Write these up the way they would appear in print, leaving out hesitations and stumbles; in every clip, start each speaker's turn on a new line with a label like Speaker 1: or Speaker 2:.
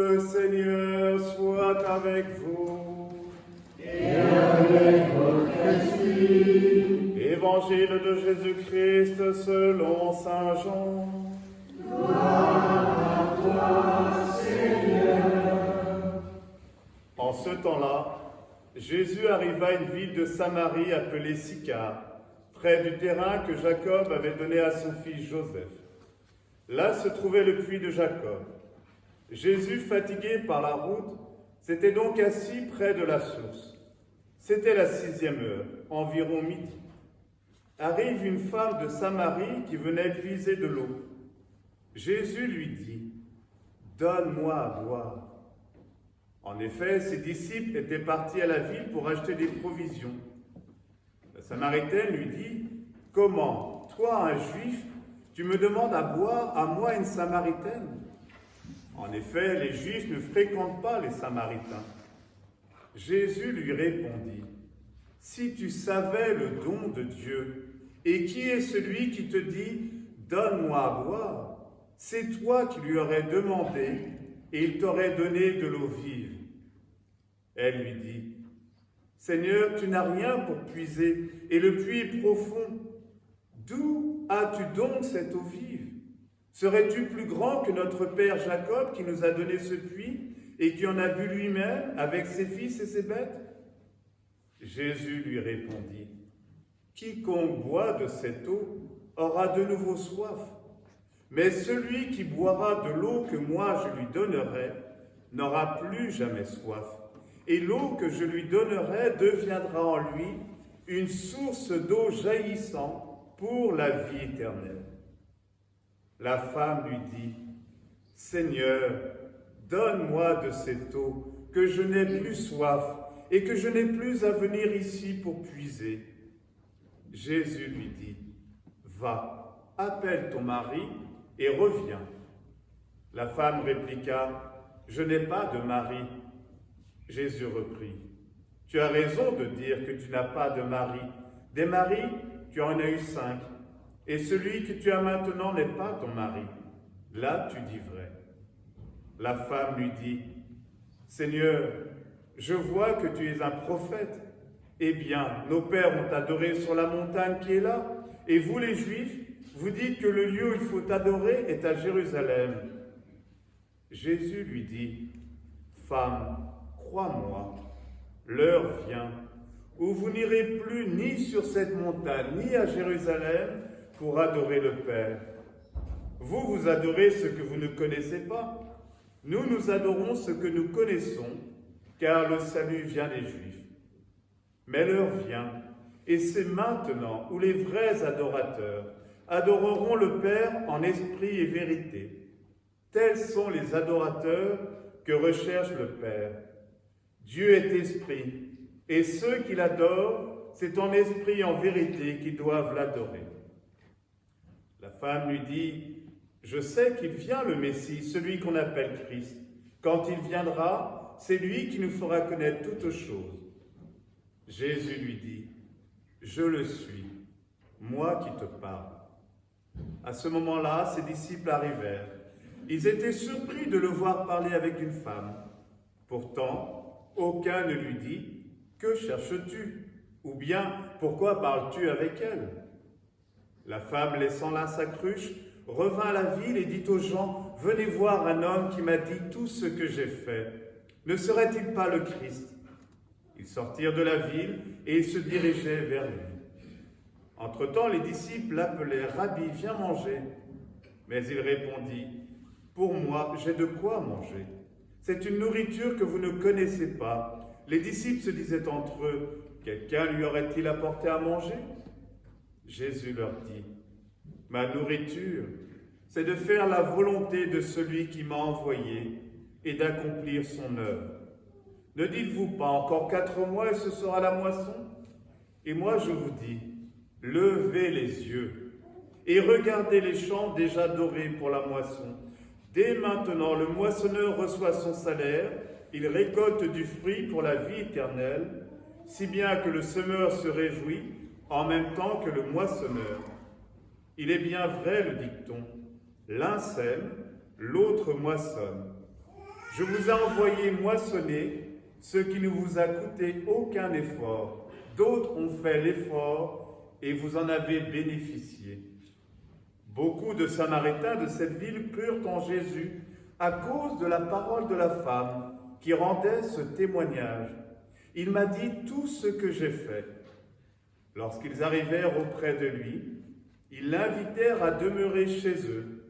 Speaker 1: Le Seigneur soit avec vous.
Speaker 2: Et avec votre esprit.
Speaker 1: Évangile de Jésus-Christ selon saint Jean.
Speaker 2: Gloire à toi, Seigneur.
Speaker 1: En ce temps-là, Jésus arriva à une ville de Samarie appelée Sychar, près du terrain que Jacob avait donné à son fils Joseph. Là se trouvait le puits de Jacob. Jésus, fatigué par la route, s'était donc assis près de la source. C'était la 6e heure, environ midi. Arrive une femme de Samarie qui venait puiser de l'eau. Jésus lui dit, « Donne-moi à boire. » En effet, ses disciples étaient partis à la ville pour acheter des provisions. La Samaritaine lui dit, « Comment, toi, un Juif, tu me demandes à boire, à moi, une Samaritaine ?» En effet, les Juifs ne fréquentent pas les Samaritains. Jésus lui répondit, « Si tu savais le don de Dieu, et qui est celui qui te dit, « Donne-moi à boire », c'est toi qui lui aurais demandé, et il t'aurait donné de l'eau vive. » Elle lui dit, « Seigneur, tu n'as rien pour puiser, et le puits est profond. D'où as-tu donc cette eau vive? Serais-tu plus grand que notre père Jacob qui nous a donné ce puits et qui en a bu lui-même avec ses fils et ses bêtes? » Jésus lui répondit, « Quiconque boit de cette eau aura de nouveau soif, mais celui qui boira de l'eau que moi je lui donnerai n'aura plus jamais soif, et l'eau que je lui donnerai deviendra en lui une source d'eau jaillissant pour la vie éternelle. » La femme lui dit, « Seigneur, donne-moi de cette eau, que je n'ai plus soif et que je n'ai plus à venir ici pour puiser. » Jésus lui dit, « Va, appelle ton mari et reviens. » La femme répliqua, « Je n'ai pas de mari. » Jésus reprit, « Tu as raison de dire que tu n'as pas de mari. Des maris, tu en as eu 5. Et celui que tu as maintenant n'est pas ton mari. Là, tu dis vrai. » La femme lui dit, « Seigneur, je vois que tu es un prophète. Eh bien, nos pères ont adoré sur la montagne qui est là, et vous les Juifs, vous dites que le lieu où il faut adorer est à Jérusalem. » Jésus lui dit, « Femme, crois-moi, l'heure vient où vous n'irez plus ni sur cette montagne, ni à Jérusalem, pour adorer le Père. Vous, vous adorez ce que vous ne connaissez pas. Nous, nous adorons ce que nous connaissons, car le salut vient des Juifs. Mais l'heure vient, et c'est maintenant où les vrais adorateurs adoreront le Père en esprit et vérité. Tels sont les adorateurs que recherche le Père. Dieu est esprit, et ceux qui l'adorent, c'est en esprit et en vérité qu'ils doivent l'adorer. » La femme lui dit, « Je sais qu'il vient le Messie, celui qu'on appelle Christ. Quand il viendra, c'est lui qui nous fera connaître toutes choses. » Jésus lui dit, « Je le suis, moi qui te parle. » À ce moment-là, ses disciples arrivèrent. Ils étaient surpris de le voir parler avec une femme. Pourtant, aucun ne lui dit, « Que cherches-tu » ou bien « Pourquoi parles-tu avec elle ?» La femme, laissant là sa cruche, revint à la ville et dit aux gens, « Venez voir un homme qui m'a dit tout ce que j'ai fait. Ne serait-il pas le Christ ?» Ils sortirent de la ville et ils se dirigeaient vers lui. Entre-temps, les disciples l'appelèrent, « Rabbi, viens manger. » Mais il répondit, « Pour moi, j'ai de quoi manger. C'est une nourriture que vous ne connaissez pas. » Les disciples se disaient entre eux, « Quelqu'un lui aurait-il apporté à manger ?» Jésus leur dit, « Ma nourriture, c'est de faire la volonté de celui qui m'a envoyé et d'accomplir son œuvre. Ne dites-vous pas encore 4 mois et ce sera la moisson? Et moi je vous dis, levez les yeux et regardez les champs déjà dorés pour la moisson. Dès maintenant, le moissonneur reçoit son salaire, il récolte du fruit pour la vie éternelle, si bien que le semeur se réjouit en même temps que le moissonneur. Il est bien vrai le dicton, l'un sème, l'autre moissonne. Je vous ai envoyé moissonner ce qui ne vous a coûté aucun effort. D'autres ont fait l'effort et vous en avez bénéficié. Beaucoup de Samaritains de cette ville crurent en Jésus à cause de la parole de la femme qui rendait ce témoignage. Il m'a dit tout ce que j'ai fait. Lorsqu'ils arrivèrent auprès de lui, ils l'invitèrent à demeurer chez eux.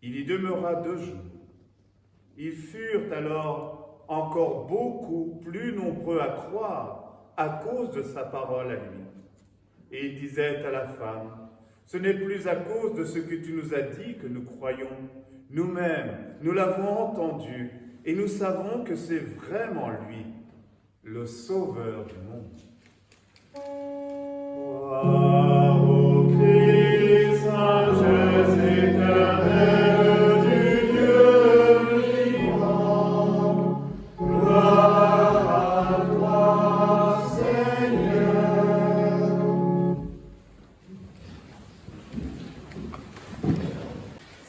Speaker 1: Il y demeura 2 jours. Ils furent alors encore beaucoup plus nombreux à croire à cause de sa parole à lui. Et il disait à la femme, « Ce n'est plus à cause de ce que tu nous as dit que nous croyons. Nous-mêmes, nous l'avons entendu et nous savons que c'est vraiment lui, le Sauveur du monde. » Gloire au Christ, sagesse éternelle du Dieu vivant. Gloire à toi, Seigneur.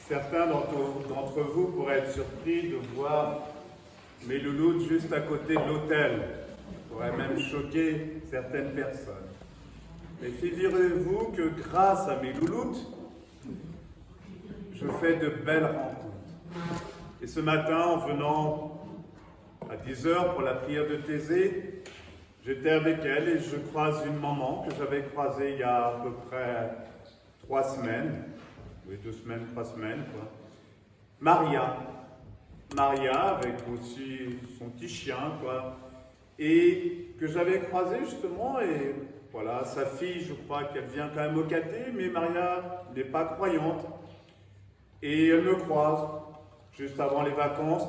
Speaker 1: Certains d'entre vous pourraient être surpris de voir mes louloutes juste à côté de l'autel. Ça pourrait même choquer certaines personnes. Mais figurez-vous que grâce à mes louloutes, je fais de belles rencontres. Et ce matin, en venant à 10h pour la prière de Thésée, j'étais avec elle et je croise une maman que j'avais croisée il y a à peu près 3 semaines. Oui, 2 semaines, 3 semaines, quoi. Maria, avec aussi son petit chien, quoi. Et que j'avais croisé justement, et voilà, sa fille, je crois qu'elle vient quand même au caté, mais Maria n'est pas croyante. Et elle me croise juste avant les vacances,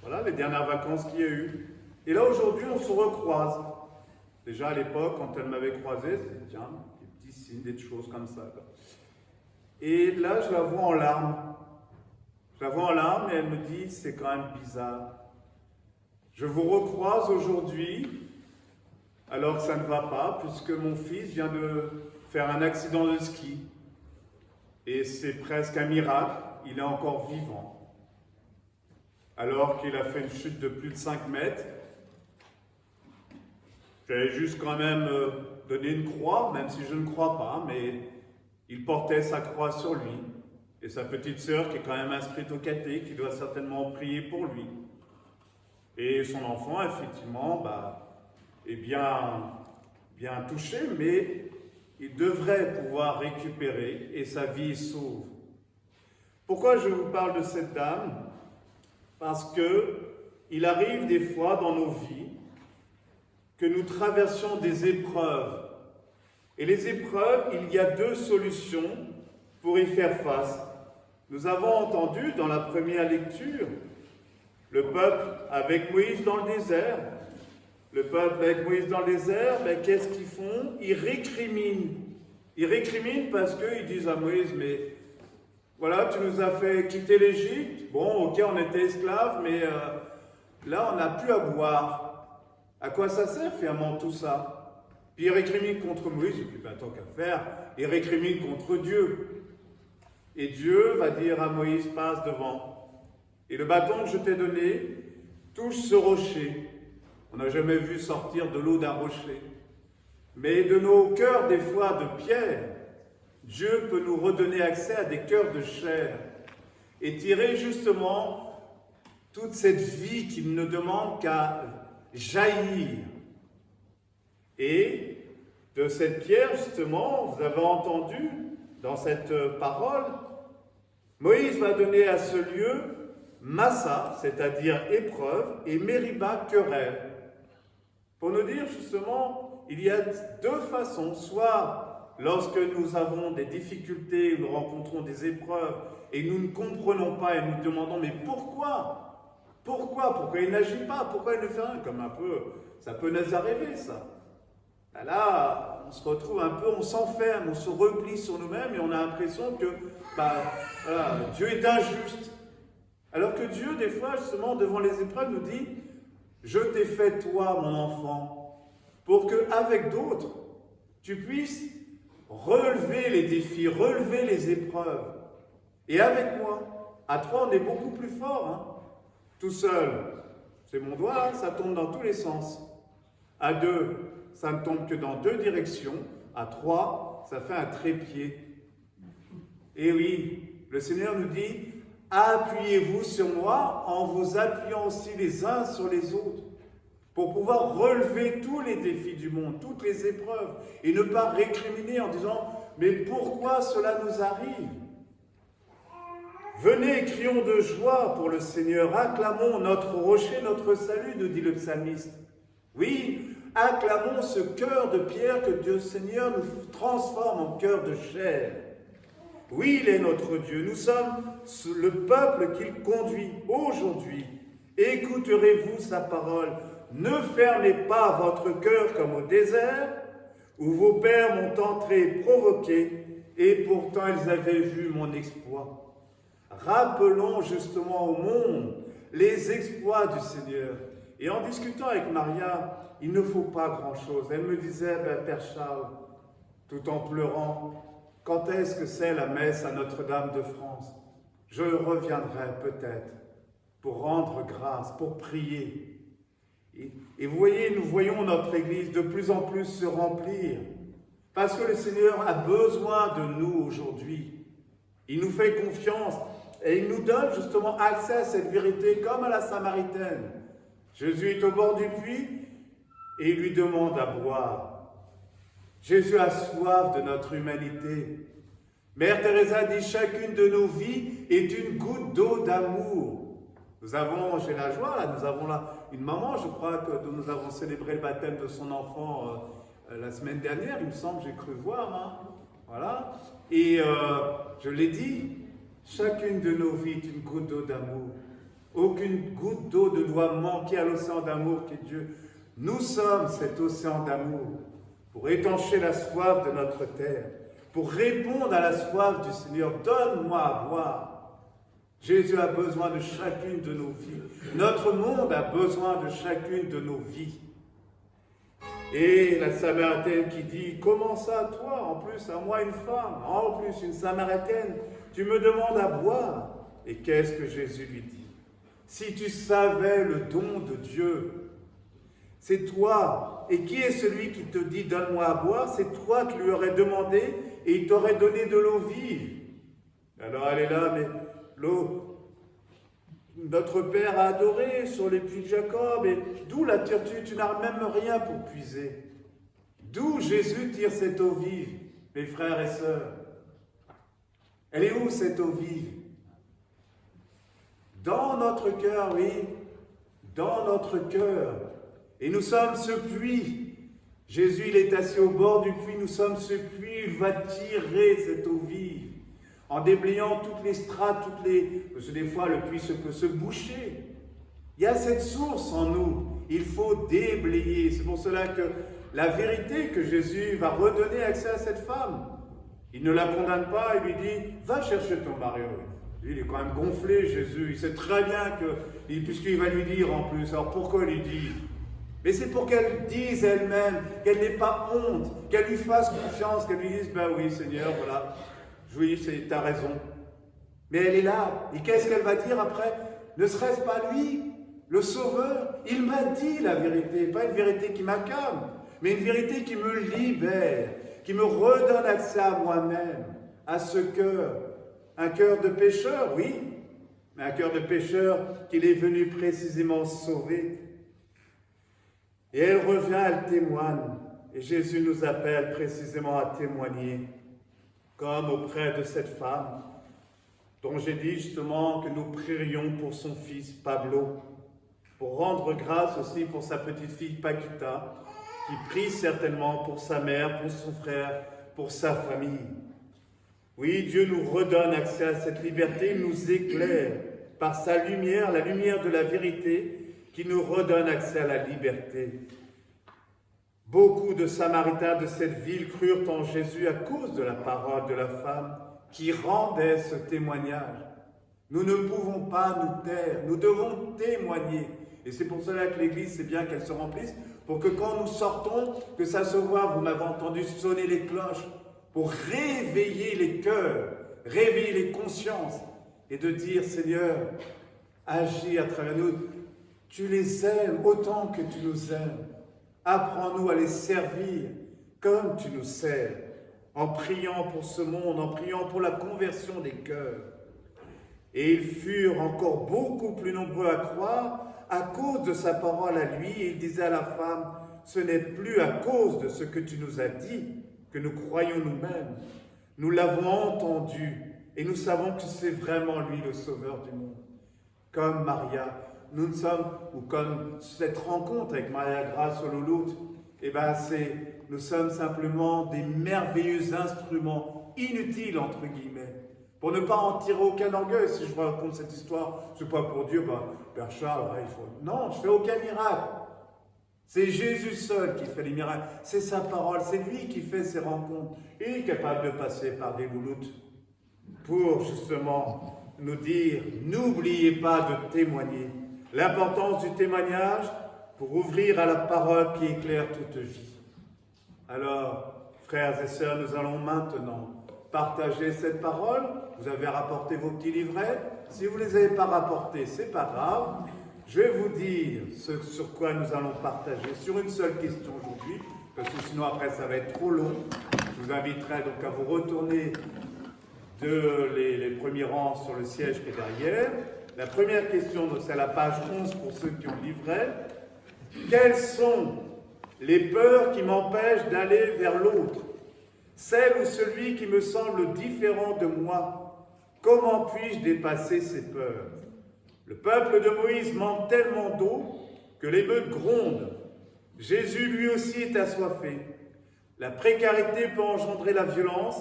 Speaker 1: voilà, les dernières vacances qu'il y a eu. Et là, aujourd'hui, on se recroise. Déjà à l'époque, quand elle m'avait croisé, c'était tiens, des petits signes, des choses comme ça, quoi. Et là, je la vois en larmes. Je la vois en larmes et elle me dit, c'est quand même bizarre. Je vous recroise aujourd'hui, alors que ça ne va pas, puisque mon fils vient de faire un accident de ski. Et c'est presque un miracle, il est encore vivant. Alors qu'il a fait une chute de plus de 5 mètres. J'allais juste quand même donner une croix, même si je ne crois pas, mais il portait sa croix sur lui. Et sa petite sœur, qui est quand même inscrite au caté, qui doit certainement prier pour lui. Et son enfant, effectivement, est bien touché, mais il devrait pouvoir récupérer et sa vie est sauve. Pourquoi je vous parle de cette dame? Parce que il arrive des fois dans nos vies que nous traversions des épreuves. Et les épreuves, il y a 2 solutions pour y faire face. Nous avons entendu dans la première lecture le peuple avec Moïse dans le désert. Le peuple avec Moïse dans le désert, qu'est-ce qu'ils font? Ils récriminent. Ils récriminent parce qu'ils disent à Moïse, mais voilà, tu nous as fait quitter l'Égypte. Bon, ok, on était esclaves, mais là, on n'a plus à boire. À quoi ça sert finalement tout ça? Puis ils récriminent contre Moïse, et puis tant qu'à faire, ils récriminent contre Dieu. Et Dieu va dire à Moïse, passe devant. Et le bâton que je t'ai donné touche ce rocher. On n'a jamais vu sortir de l'eau d'un rocher. Mais de nos cœurs, des fois de pierre, Dieu peut nous redonner accès à des cœurs de chair et tirer justement toute cette vie qu'il ne demande qu'à jaillir. Et de cette pierre, justement, vous avez entendu dans cette parole, Moïse va donner à ce lieu Massa, c'est-à-dire épreuve, et Mériba, querelle. Pour nous dire justement, il y a 2 façons, soit lorsque nous avons des difficultés, nous rencontrons des épreuves, et nous ne comprenons pas, et nous demandons, mais pourquoi? Pourquoi il n'agit pas? Pourquoi il ne fait rien? Comme un peu, ça peut nous arriver, ça. Là, on se retrouve un peu, on s'enferme, on se replie sur nous-mêmes et on a l'impression que voilà, Dieu est injuste. Alors que Dieu, des fois, justement, devant les épreuves, nous dit « Je t'ai fait, toi, mon enfant, pour qu'avec d'autres, tu puisses relever les défis, relever les épreuves. Et avec moi, à 3, on est beaucoup plus fort. Tout seul, c'est mon doigt, ça tombe dans tous les sens. À 2, ça ne tombe que dans 2 directions. À 3, ça fait un trépied. Et oui, le Seigneur nous dit, appuyez-vous sur moi en vous appuyant aussi les uns sur les autres pour pouvoir relever tous les défis du monde, toutes les épreuves, et ne pas récriminer en disant « Mais pourquoi cela nous arrive ?» Venez, crions de joie pour le Seigneur, acclamons notre rocher, notre salut, nous dit le psalmiste. Oui, acclamons ce cœur de pierre que Dieu Seigneur nous transforme en cœur de chair. Oui, il est notre Dieu, nous sommes le peuple qu'il conduit aujourd'hui. Écouterez-vous sa parole, ne fermez pas votre cœur comme au désert, où vos pères m'ont entré provoqué, et pourtant ils avaient vu mon exploit. Rappelons justement au monde les exploits du Seigneur. Et en discutant avec Maria, il ne faut pas grand-chose. Elle me disait, Père Charles, tout en pleurant, quand est-ce que c'est la messe à Notre-Dame de France? Je reviendrai peut-être pour rendre grâce, pour prier. Et vous voyez, nous voyons notre Église de plus en plus se remplir, parce que le Seigneur a besoin de nous aujourd'hui. Il nous fait confiance et il nous donne justement accès à cette vérité comme à la Samaritaine. Jésus est au bord du puits et il lui demande à boire. Jésus a soif de notre humanité. Mère Teresa dit, chacune de nos vies est une goutte d'eau d'amour. J'ai la joie, là, nous avons là une maman, je crois, dont nous avons célébré le baptême de son enfant la semaine dernière, il me semble, j'ai cru voir. Hein. Voilà. Et je l'ai dit, chacune de nos vies est une goutte d'eau d'amour. Aucune goutte d'eau ne doit manquer à l'océan d'amour qu'est Dieu. Nous sommes cet océan d'amour pour étancher la soif de notre terre, pour répondre à la soif du Seigneur. Donne-moi à boire. Jésus a besoin de chacune de nos vies. Notre monde a besoin de chacune de nos vies. Et la Samaritaine qui dit, comment ça, toi, en plus, à moi une femme, en plus une Samaritaine, tu me demandes à boire. Et qu'est-ce que Jésus lui dit? Si tu savais le don de Dieu, c'est toi. Et qui est celui qui te dit, donne-moi à boire? C'est toi qui lui aurais demandé et il t'aurait donné de l'eau vive. Alors elle est là, mais l'eau, notre Père a adoré sur les puits de Jacob, et d'où la tires-tu? Tu n'as même rien pour puiser. D'où Jésus tire cette eau vive, mes frères et sœurs? Elle est où cette eau vive? Dans notre cœur, oui, dans notre cœur. Et nous sommes ce puits. Jésus, il est assis au bord du puits, nous sommes ce puits, il va tirer cette eau vive. En déblayant toutes les strates, parce que des fois le puits peut se boucher. Il y a cette source en nous, il faut déblayer. C'est pour cela que la vérité que Jésus va redonner accès à cette femme, il ne la condamne pas, il lui dit, va chercher ton mari. Lui, il est quand même gonflé, Jésus, il sait très bien que, puisqu'il va lui dire en plus, alors pourquoi lui dit? Mais c'est pour qu'elle dise elle-même, qu'elle n'ait pas honte, qu'elle lui fasse confiance, qu'elle lui dise, ben oui Seigneur, voilà. Oui, tu as raison. Mais elle est là. Et qu'est-ce qu'elle va dire après? Ne serait-ce pas lui, le Sauveur? Il m'a dit la vérité, pas une vérité qui m'accable, mais une vérité qui me libère, qui me redonne accès à moi-même, à ce cœur. Un cœur de pécheur, oui, mais un cœur de pécheur qu'il est venu précisément sauver. Et elle revient, elle témoigne. Et Jésus nous appelle précisément à témoigner. Comme auprès de cette femme, dont j'ai dit justement que nous prierions pour son fils Pablo, pour rendre grâce aussi pour sa petite fille Paquita, qui prie certainement pour sa mère, pour son frère, pour sa famille. Oui, Dieu nous redonne accès à cette liberté, il nous éclaire par sa lumière, la lumière de la vérité, qui nous redonne accès à la liberté. Beaucoup de Samaritains de cette ville crurent en Jésus à cause de la parole de la femme qui rendait ce témoignage. Nous ne pouvons pas nous taire, nous devons témoigner. Et c'est pour cela que l'Église, c'est bien qu'elle se remplisse, pour que quand nous sortons, que ça se voit, vous m'avez entendu sonner les cloches, pour réveiller les cœurs, réveiller les consciences, et de dire, Seigneur,
Speaker 3: Agis à travers nous. Tu les aimes autant que tu nous aimes. Apprends-nous à les servir comme tu nous sers, en priant pour ce monde, en priant pour la conversion des cœurs. Et ils furent encore beaucoup plus nombreux à croire à cause de sa parole à lui. Et il disait à la femme, ce n'est plus à cause de ce que tu nous as dit que nous croyons nous-mêmes. Nous l'avons entendu et nous savons que c'est vraiment lui le sauveur du monde. Comme Maria, nous ne sommes, ou comme cette rencontre avec Maria Grace au Louloute, nous sommes simplement des merveilleux instruments, inutiles entre guillemets, pour ne pas en tirer aucun orgueil. Si je raconte cette histoire, c'est pas pour Dieu, Père Charles, non, je fais aucun miracle. C'est Jésus seul qui fait les miracles, c'est sa parole, c'est lui qui fait ces rencontres. Il est capable de passer par des louloutes pour justement nous dire, n'oubliez pas de témoigner. L'importance du témoignage pour ouvrir à la parole qui éclaire toute vie. Alors, frères et sœurs, nous allons maintenant partager cette parole. Vous avez rapporté vos petits livrets. Si vous ne les avez pas rapportés, c'est pas grave. Je vais vous dire ce sur quoi nous allons partager, sur une seule question aujourd'hui, parce que sinon après ça va être trop long. Je vous inviterai donc à vous retourner les premiers rangs sur le siège qui est derrière. La première question, c'est à la page 11 pour ceux qui ont le livret. Quelles sont les peurs qui m'empêchent d'aller vers l'autre? Celle ou celui qui me semble différent de moi? Comment puis-je dépasser ces peurs? Le peuple de Moïse manque tellement d'eau que les meutes grondent. Jésus lui aussi est assoiffé. La précarité peut engendrer la violence,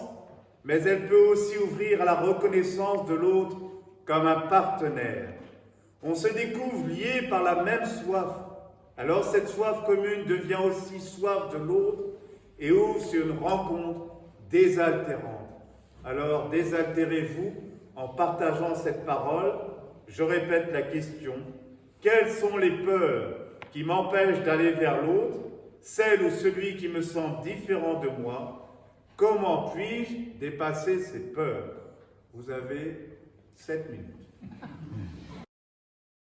Speaker 3: mais elle peut aussi ouvrir à la reconnaissance de l'autre comme un partenaire. On se découvre liés par la même soif. Alors cette soif commune devient aussi soif de l'autre et ouvre sur une rencontre désaltérante. Alors désaltérez-vous en partageant cette parole. Je répète la question. Quelles sont les peurs qui m'empêchent d'aller vers l'autre, celle ou celui qui me semble différent de moi? Comment puis-je dépasser ces peurs? Vous avez 7 minutes.